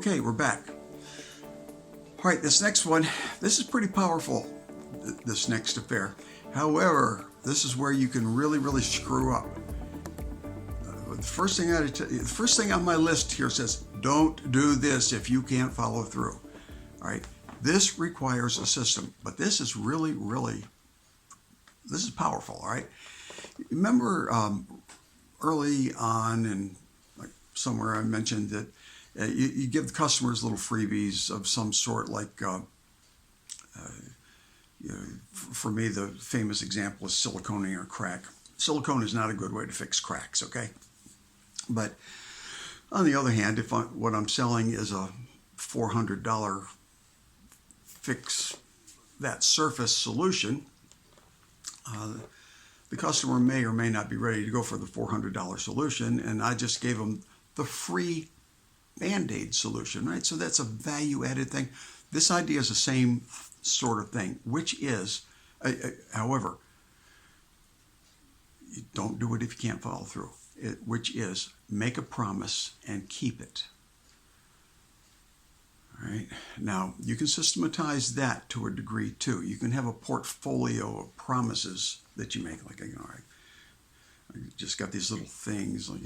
Okay, we're back. All right, this next one, this is pretty powerful, this next affair. However, this is where you can really screw up. The first thing on my list here says, don't do this if you can't follow through. All right, this requires a system, but this is this is powerful. All right, remember early on, and like somewhere I mentioned that you give the customers little freebies of some sort, like for me, the famous example is siliconing or crack. Silicone is not a good way to fix cracks, okay? But on the other hand, if what I'm selling is a $400 fix that surface solution, the customer may or may not be ready to go for the $400 solution, and I just gave them the free Band-Aid solution, right? So that's a value-added thing. This idea is the same sort of thing, which is, however, you don't do it if you can't follow through. Which is, make a promise and keep it. All right. Now, you can systematize that to a degree too. You can have a portfolio of promises that you make, like, I just got these little things, like,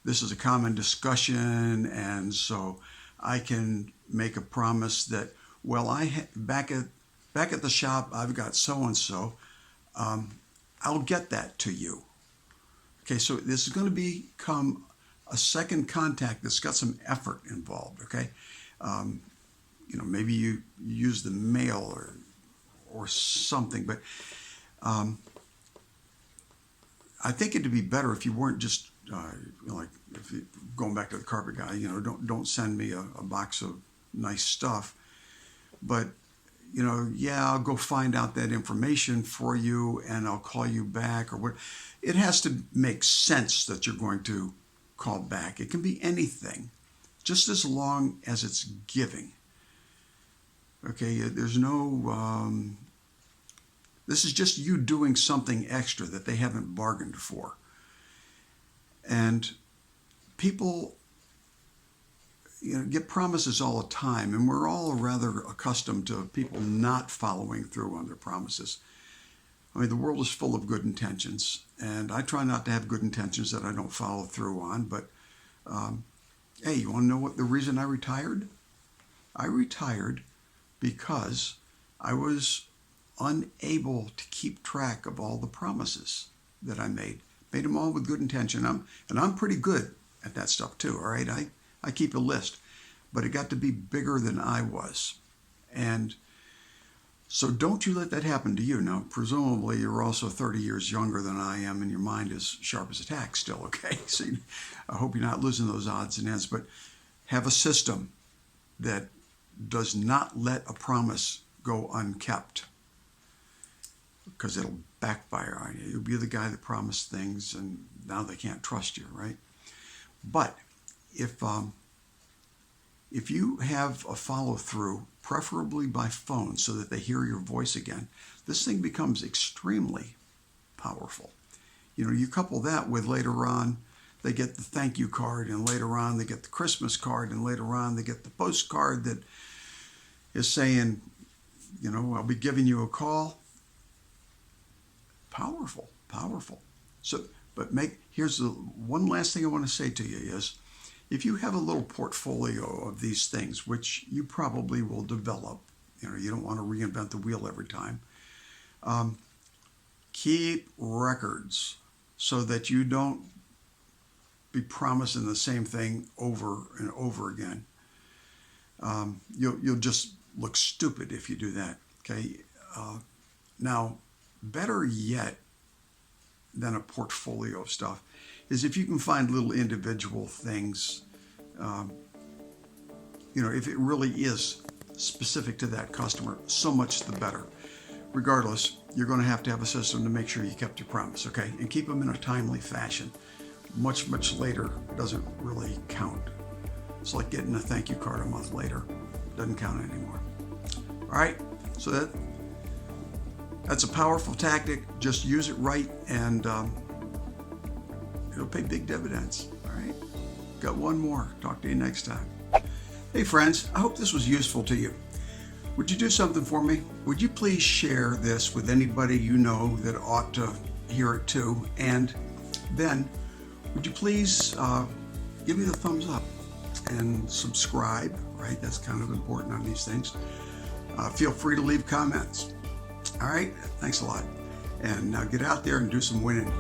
this is a common discussion, and so I can make a promise that, well, back at the shop, I've got so and so. I'll get that to you. Okay, so this is going to become a second contact that's got some effort involved. Okay, maybe you use the mail or something, but I think it'd be better if you weren't just like, if you, going back to the carpet guy, don't send me a box of nice stuff, but I'll go find out that information for you and I'll call you back, or what. It has to make sense that you're going to call back. It can be anything, just as long as it's giving. Okay, there's no, this is just you doing something extra that they haven't bargained for. And people get promises all the time, and we're all rather accustomed to people not following through on their promises. I mean, the world is full of good intentions, and I try not to have good intentions that I don't follow through on, but hey, you want to know what the reason I retired? I retired because I was unable to keep track of all the promises that I made. Made them all with good intention. And I'm pretty good at that stuff too, all right? I keep a list, but it got to be bigger than I was. And so don't you let that happen to you. Now, presumably you're also 30 years younger than I am, and your mind is sharp as a tack still, okay? So I hope you're not losing those odds and ends, but have a system that does not let a promise go unkept, because it'll backfire on you. You'll be the guy that promised things and now they can't trust you, right? But if you have a follow-through, preferably by phone so that they hear your voice again, this thing becomes extremely powerful. You couple that with later on, they get the thank you card, and later on they get the Christmas card, and later on they get the postcard that is saying, I'll be giving you a call. Powerful. So, but here's the one last thing I want to say to you is, if you have a little portfolio of these things, which you probably will develop, you don't want to reinvent the wheel every time, keep records so that you don't be promising the same thing over and over again. You'll just look stupid if you do that, okay? Now, better yet than a portfolio of stuff is if you can find little individual things, if it really is specific to that customer, so much the better. Regardless, you're going to have a system to make sure you kept your promise, okay? And keep them in a timely fashion. Much later doesn't really count. It's like getting a thank you card a month later. Doesn't count anymore. All right, so that's a powerful tactic. Just use it right, and it'll pay big dividends. All right, got one more. Talk to you next time. Hey friends, I hope this was useful to you. Would you do something for me? Would you please share this with anybody you know that ought to hear it too? And then would you please give me the thumbs up and subscribe, right? That's kind of important on these things. Feel free to leave comments. All right, thanks a lot. And now get out there and do some winning.